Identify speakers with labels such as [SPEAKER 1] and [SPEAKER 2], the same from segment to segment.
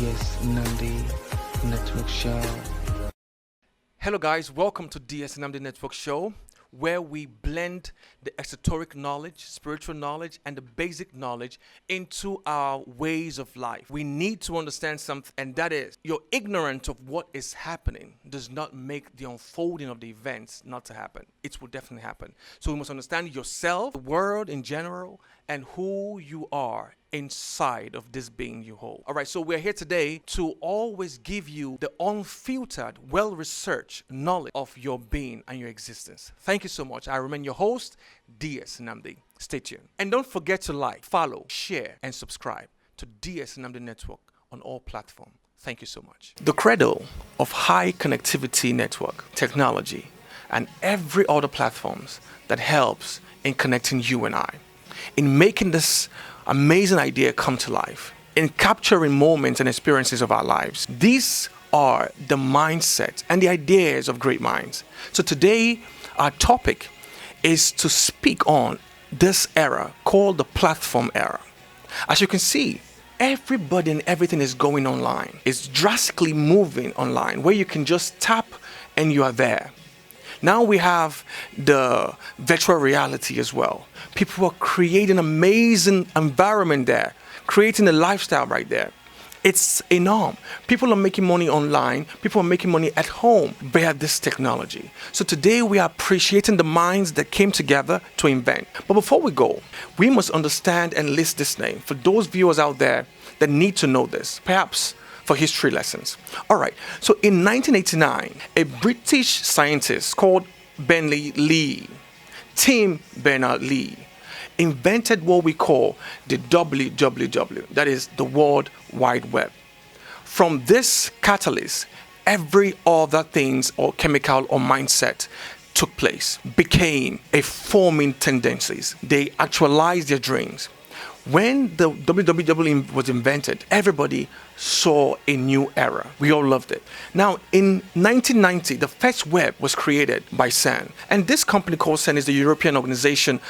[SPEAKER 1] DS Nandi Network Show.
[SPEAKER 2] Hello, guys. Welcome to DSNMD Network Show, where we blend the esoteric knowledge, spiritual knowledge, and the basic knowledge into our ways of life. We need to understand something, and that is your ignorance of what is happening does not make the unfolding of the events not to happen. It will definitely happen. So we must understand yourself, the world in general, and who you are inside of this being you hold. All right, so we're here today to always give you the unfiltered, well-researched knowledge of your being and your existence. Thank you so much. I remain your host, DS Namdi. Stay tuned. And don't forget to like, follow, share, and subscribe to DS Namdi Network on all platforms. Thank you so much. The cradle of high connectivity network technology and every other platforms that helps in connecting you and I, in making this amazing idea come to life, in capturing moments and experiences of our lives. These are the mindset and the ideas of great minds. So today, our topic is to speak on this era called the platform era. As you can see, everybody and everything is going online. It's drastically moving online, where you can just tap and you are there. Now we have the virtual reality as well. People are creating an amazing environment there, creating a lifestyle right there. It's enormous. People are making money online. People are making money at home via this technology. So today we are appreciating the minds that came together to invent. But before we go, we must understand and list this name for those viewers out there that need to know this, perhaps for history lessons. All right, so in 1989, a British scientist called Tim Berners-Lee, invented what we call the WWW, that is the World Wide Web. From this catalyst, every other things or chemical or mindset took place, became a forming tendencies. They actualized their dreams. When the WWW was invented, everybody saw a new era. We all loved it. Now, in 1990, the first web was created by CERN. And this company called CERN is the European organization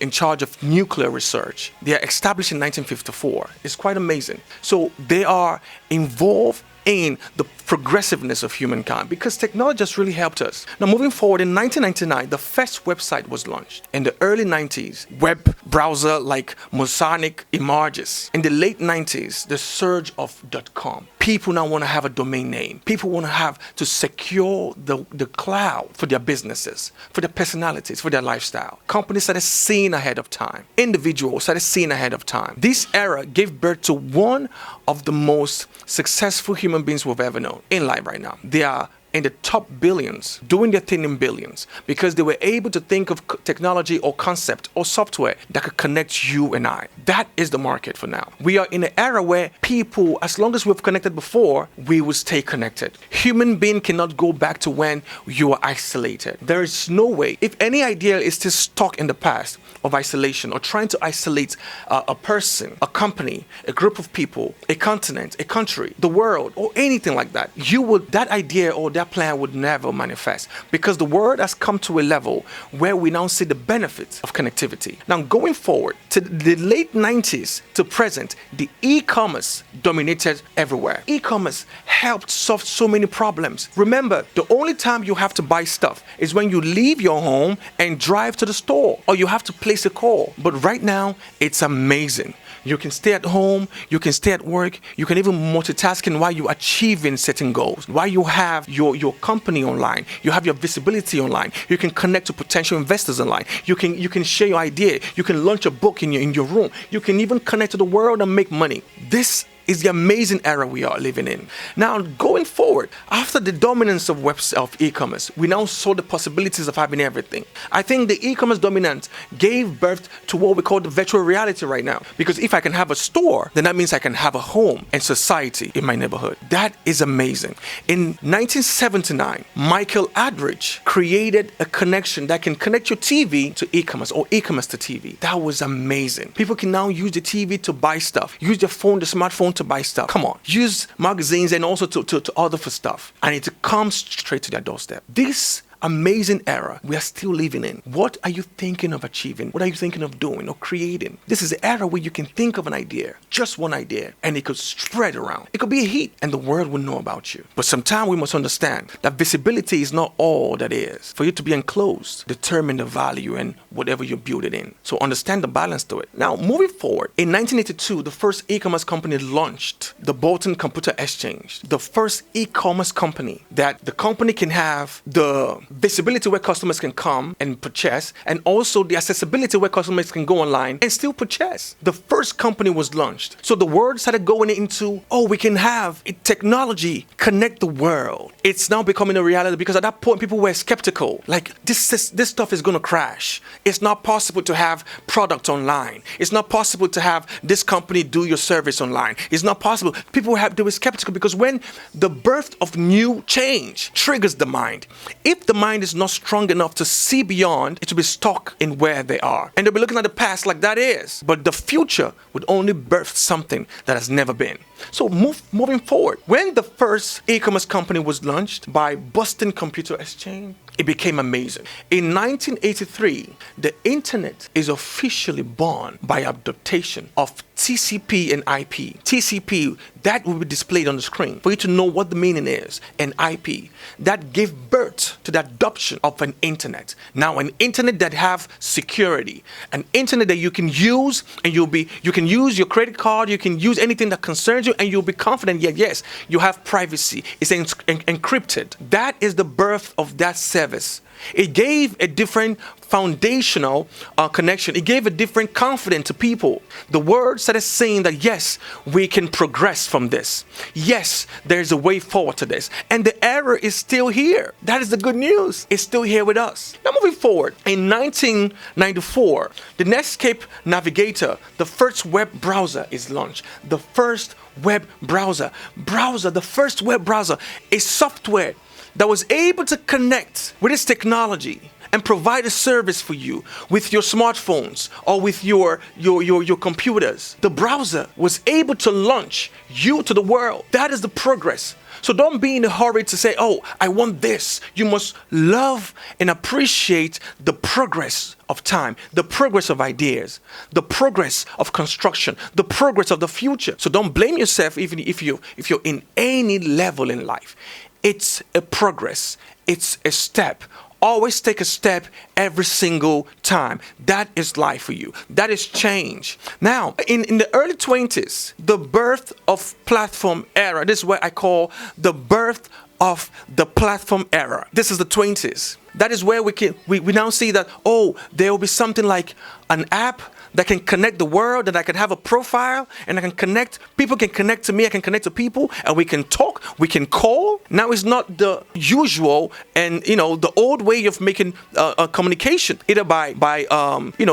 [SPEAKER 2] in charge of nuclear research. They are established in 1954. It's quite amazing. So they are involved in the progressiveness of humankind because technology has really helped us. Now, moving forward, in 1999, the first website was launched. In the early 90s, web browser like Mosaic emerges. In the late 90s, the surge of .com. People now want to have a domain name. People want to have to secure the cloud for their businesses, for their personalities, for their lifestyle. Companies started seeing ahead of time. Individuals started seeing ahead of time. This era gave birth to one of the most successful human beings we've ever known in life right now. They are in the top billions, doing their thing in billions, because they were able to think of technology or concept or software that could connect you and I. That is the market for now. We are in an era where people, as long as we've connected before, we will stay connected. Human being cannot go back to when you were isolated. There is no way. If any idea is still stuck in the past of isolation or trying to isolate a person, a company, a group of people, a continent, a country, the world, or anything like that, that idea or that plan would never manifest, because the world has come to a level where we now see the benefits of connectivity. Now, going forward to the late 90s to present, the e-commerce dominated everywhere. E-commerce helped solve so many problems. Remember, the only time you have to buy stuff is when you leave your home and drive to the store, or you have to place a call. But right now, it's amazing. You can stay at home, you can stay at work, you can even multitasking while you're achieving certain goals. While you have your company online, you have your visibility online, you can connect to potential investors online, you can share your idea, you can launch a book in your room, you can even connect to the world and make money. This is the amazing era we are living in. Now, going forward, after the dominance of e-commerce, we now saw the possibilities of having everything. I think the e-commerce dominance gave birth to what we call the virtual reality right now. Because if I can have a store, then that means I can have a home and society in my neighborhood. That is amazing. In 1979, Michael Aldrich created a connection that can connect your TV to e-commerce or e-commerce to TV. That was amazing. People can now use the TV to buy stuff, use their phone, the smartphone to buy stuff. Come on, use magazines and also to order for stuff, and it comes straight to their doorstep. This amazing era we are still living in. What are you thinking of achieving? What are you thinking of doing or creating? This is the era where you can think of an idea, just one idea, and it could spread around. It could be a hit, and the world will know about you. But sometimes we must understand that visibility is not all that is. For you to be enclosed, determine the value and whatever you build it in. So understand the balance to it. Now, moving forward, in 1982, the first e-commerce company launched the Bolton Computer Exchange, the first e-commerce company that the company can have the visibility where customers can come and purchase, and also the accessibility where customers can go online and still purchase. The first company was launched. So the world started going into, we can have technology connect the world. It's now becoming a reality, because at that point people were skeptical. Like, this stuff is going to crash. It's not possible to have product online. It's not possible to have this company do your service online. It's not possible. They were skeptical, because when the birth of new change triggers the mind, if the mind is not strong enough to see beyond, it will be stuck in where they are. And they'll be looking at the past like that is. But the future would only birth something that has never been. So moving forward, when the first e-commerce company was launched by Boston Computer Exchange, it became amazing. In 1983, the internet is officially born by adaptation of TCP and IP. TCP, that will be displayed on the screen for you to know what the meaning is, and IP, that gave birth to the adoption of an internet. Now, an internet that have security, an internet that you can use, and you can use your credit card, you can use anything that concerns you, and you'll be confident, yes, you have privacy. It's encrypted. That is the birth of that service. It gave a different foundational connection. It gave a different confidence to people. The word started saying that, yes, we can progress from this. Yes, there's a way forward to this. And the era is still here. That is the good news. It's still here with us. Now, moving forward, in 1994, the Netscape Navigator, the first web browser, is launched. The first web browser, the first web browser, a software that was able to connect with its technology and provide a service for you with your smartphones or with your computers. The browser was able to launch you to the world. That is the progress. So don't be in a hurry to say, I want this. You must love and appreciate the progress of time, the progress of ideas, the progress of construction, the progress of the future. So don't blame yourself even if you're in any level in life. It's a progress. It's a step. Always take a step every single time. That is life for you. That is change. Now, in the early 20s, the birth of platform era. This is what I call the birth of the platform era. This is the 20s. That is where we now see that, there will be something like an app that can connect the world, that I can have a profile, and I can connect, people can connect to me, I can connect to people, and we can talk, we can call. Now it's not the usual and, the old way of making a communication, either by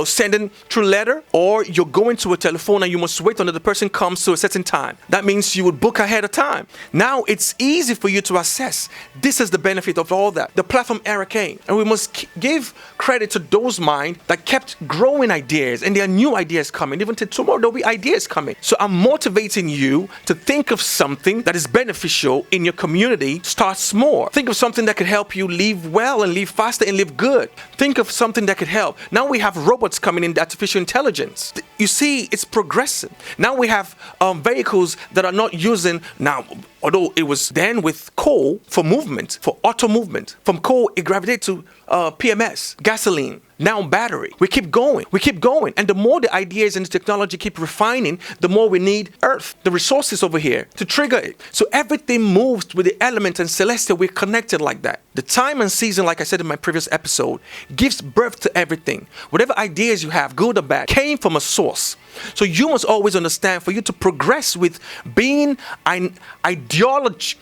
[SPEAKER 2] sending through letter, or you're going to a telephone and you must wait until the person comes to a certain time. That means you would book ahead of time. Now it's easy for you to access. This is the benefit of all that. The platform era came, and we must give credit to those minds that kept growing ideas, and there are new ideas coming. Even to tomorrow, there'll be ideas coming. So I'm motivating you to think of something that is beneficial in your community. Start small. Think of something that could help you live well and live faster and live good. Think of something that could help. Now we have robots coming in, artificial intelligence. You see, it's progressive. Now we have vehicles that are not using, although it was then with coal for movement, for auto movement. From coal, it gravitated to PMS, gasoline. Now battery. We keep going. And the more the ideas and the technology keep refining, the more we need earth, the resources over here to trigger it. So everything moves with the element and celestial. We're connected like that. The time and season, like I said in my previous episode, gives birth to everything. Whatever ideas you have, good or bad, came from a source. So you must always understand, for you to progress with being an ideologist,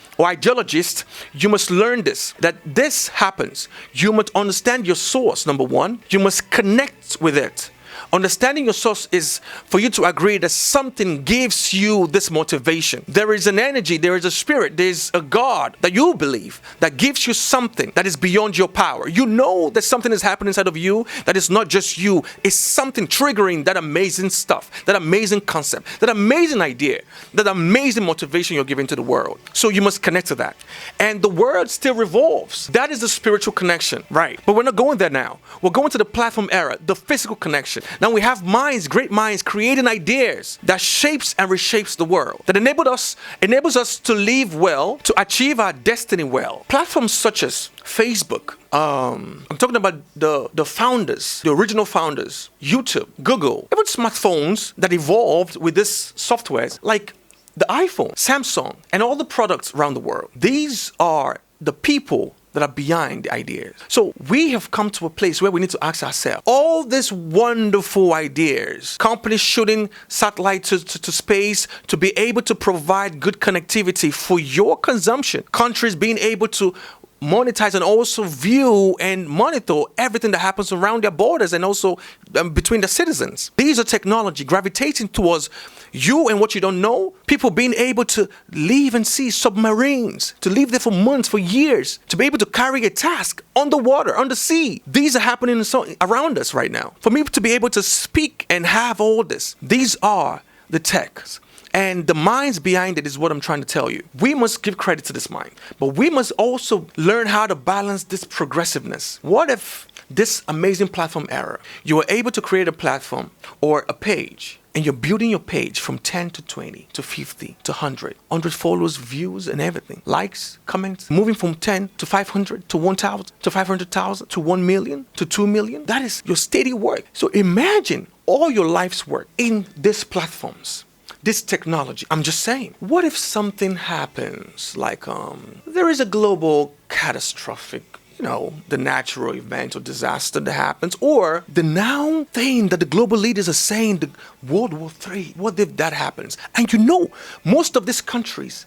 [SPEAKER 2] you must learn this, that this happens. You must understand your source, number one. You must connect with it. Understanding your source is for you to agree that something gives you this motivation. There is an energy, there is a spirit, there is a God that you believe that gives you something that is beyond your power. You know that something is happening inside of you that is not just you. It's something triggering that amazing stuff, that amazing concept, that amazing idea, that amazing motivation you're giving to the world. So you must connect to that. And the world still revolves. That is the spiritual connection, right? But we're not going there now. We're going to the platform era, the physical connection. Now we have minds, great minds, creating ideas that shapes and reshapes the world, that enables us to live well, to achieve our destiny well. Platforms such as Facebook, I'm talking about the founders, the original founders, YouTube, Google, even smartphones that evolved with this softwares like the iPhone, Samsung, and all the products around the world. These are the people that are behind the ideas. So we have come to a place where we need to ask ourselves, all these wonderful ideas, companies shooting satellites to space to be able to provide good connectivity for your consumption, countries being able to monetize and also view and monitor everything that happens around their borders and also between the citizens. These are technology gravitating towards you and what you don't know. People being able to live and see submarines, to live there for months, for years, to be able to carry a task on the water, on the sea. These are happening around us right now. For me to be able to speak and have all this, these are the techs. And the minds behind it is what I'm trying to tell you. We must give credit to this mind, but we must also learn how to balance this progressiveness. What if this amazing platform era, you were able to create a platform or a page, and you're building your page from 10 to 20 to 50 to 100 followers, views, and everything, likes, comments, moving from 10 to 500 to 1,000 to 500,000 to 1 million to 2 million. That is your steady work. So imagine all your life's work in these platforms. This technology. I'm just saying, what if something happens like there is a global catastrophic, the natural event or disaster that happens, or the now thing that the global leaders are saying, the World War III, what if that happens? And most of these countries,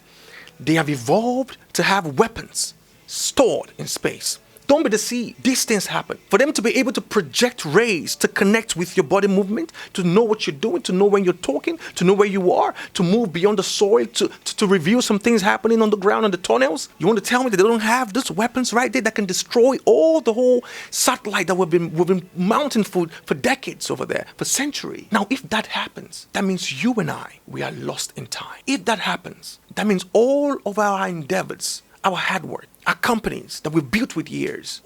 [SPEAKER 2] they have evolved to have weapons stored in space. Don't be deceived. These things happen. For them to be able to project rays, to connect with your body movement, to know what you're doing, to know when you're talking, to know where you are, to move beyond the soil, to reveal some things happening on the ground and the tunnels. You want to tell me that they don't have those weapons right there that can destroy all the whole satellite that we've been mounting for decades over there, for centuries. Now, if that happens, that means you and I, we are lost in time. If that happens, that means all of our endeavors, our hard work, our companies that we've built with years.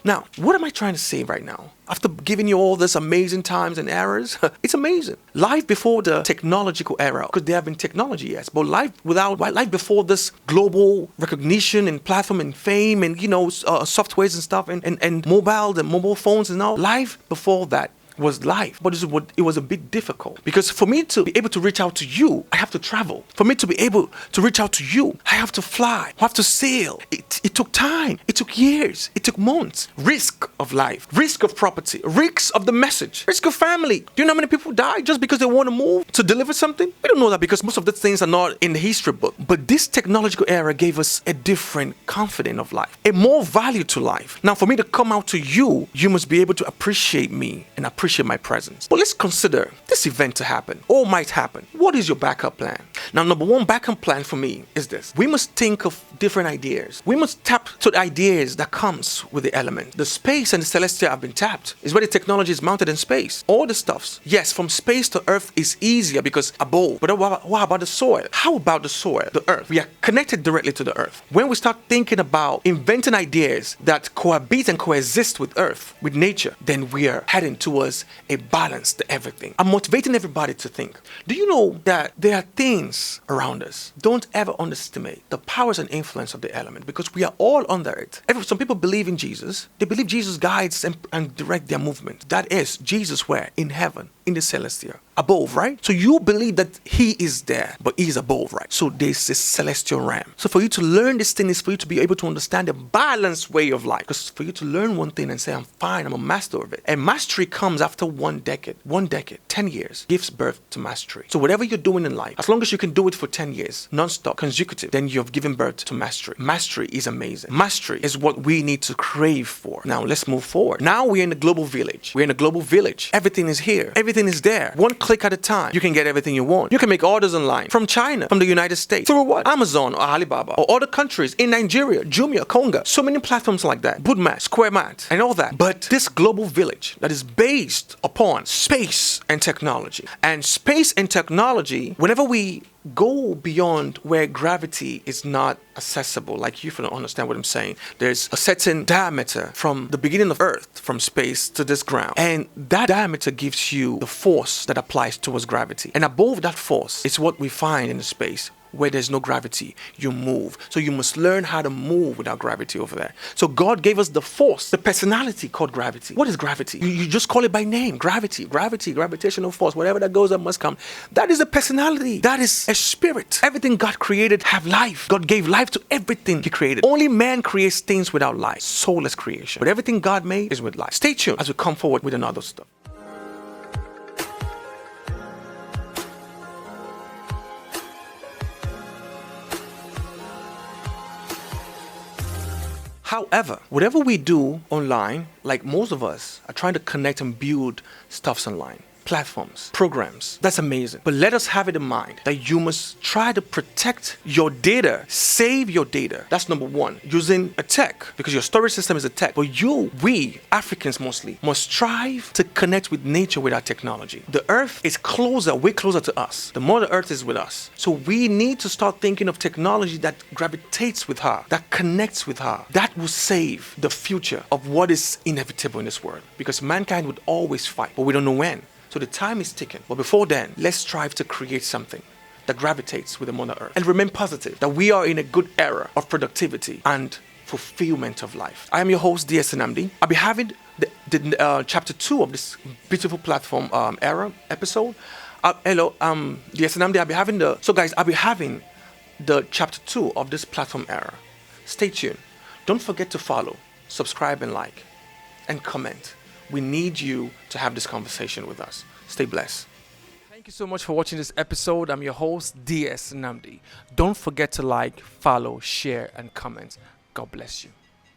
[SPEAKER 2] Now, what am I trying to say right now? After giving you all this amazing times and eras, it's amazing. Life before the technological era, because there have been technology, yes, but life before this global recognition and platform and fame and, softwares and stuff and mobile phones and all, life before that was life, but it was a bit difficult because for me to be able to reach out to you, I have to travel. For me to be able to reach out to you, I have to fly, I have to sail. It took time, it took years, it took months. Risk of life, risk of property, risk of the message, risk of family. Do you know how many people die just because they want to move to deliver something? We don't know that because most of these things are not in the history book. But this technological era gave us a different confidence of life, a more value to life. Now, for me to come out to you, you must be able to appreciate me and appreciate my presence. But let's consider this event to happen or might happen. What is your backup plan? Now, number one backup plan for me is this. We must think of different ideas. We must tap to the ideas that comes with the element. The space and the celestial have been tapped. It's where the technology is mounted in space. All the stuffs. Yes, from space to earth is easier because above. But what about the soil? How about the soil, the earth? We are connected directly to the earth. When we start thinking about inventing ideas that cohabit and coexist with earth, with nature, then we are heading towards a balance to everything. I'm motivating everybody to think. Do you know that there are things around us? Don't ever underestimate the powers and influence of the element because we are all under it. Some people believe in Jesus. They believe Jesus guides and direct their movement. That is Jesus where? In heaven, in the celestial. above, right? So you believe that he is there, but he is above, right? So there's a celestial realm. So for you to learn this thing is for you to be able to understand the balanced way of life. Because for you to learn one thing and say, I'm fine, I'm a master of it. And mastery comes after 1 decade. 1 decade, 10 years, gives birth to mastery. So whatever you're doing in life, as long as you can do it for 10 years, non-stop, consecutive, then you've given birth to mastery. Mastery is amazing. Mastery is what we need to crave for. Now let's move forward. Now we're in a global village. We're in a global village. Everything is here. Everything is there. One click at a time. You can get everything you want. You can make orders online from China, from the United States, through what? Amazon or Alibaba or other countries in Nigeria, Jumia, Konga. So many platforms like that. Bootmat, SquareMat, and all that. But this global village that is based upon space and technology. And space and technology, whenever we go beyond where gravity is not accessible, like you don't understand what I'm saying. There's a certain diameter from the beginning of Earth, from space to this ground. And that diameter gives you the force that applies towards gravity. And above that force is what we find in the space. Where there's no gravity, you move. So you must learn how to move without gravity over there. So God gave us the force, the personality called gravity. What is gravity? You just call it by name. Gravity, gravitational force, whatever that goes up must come. That is a personality. That is a spirit. Everything God created have life. God gave life to everything he created. Only man creates things without life. Soulless creation. But everything God made is with life. Stay tuned as we come forward with another stuff. However, whatever we do online, like most of us are trying to connect and build stuffs online. Platforms, programs, that's amazing. But let us have it in mind that you must try to protect your data, save your data. That's number one, using a tech, because your storage system is a tech. But we, Africans mostly, must strive to connect with nature with our technology. The earth is closer, way closer to us. The more the earth is with us. So we need to start thinking of technology that gravitates with her, that connects with her. That will save the future of what is inevitable in this world. Because mankind would always fight, but we don't know when. So the time is ticking. But before then, let's strive to create something that gravitates with the Mother Earth. And remain positive that we are in a good era of productivity and fulfillment of life. I am your host, DS Nnamdi. I'll be having the chapter 2 of this beautiful platform era episode. Hello, DS Nnamdi. I'll be having the chapter 2 of this platform era. Stay tuned. Don't forget to follow, subscribe, and like, and comment. We need you to have this conversation with us. Stay blessed. Thank you so much for watching this episode. I'm your host, DS Nnamdi. Don't forget to like, follow, share, and comment. God bless you.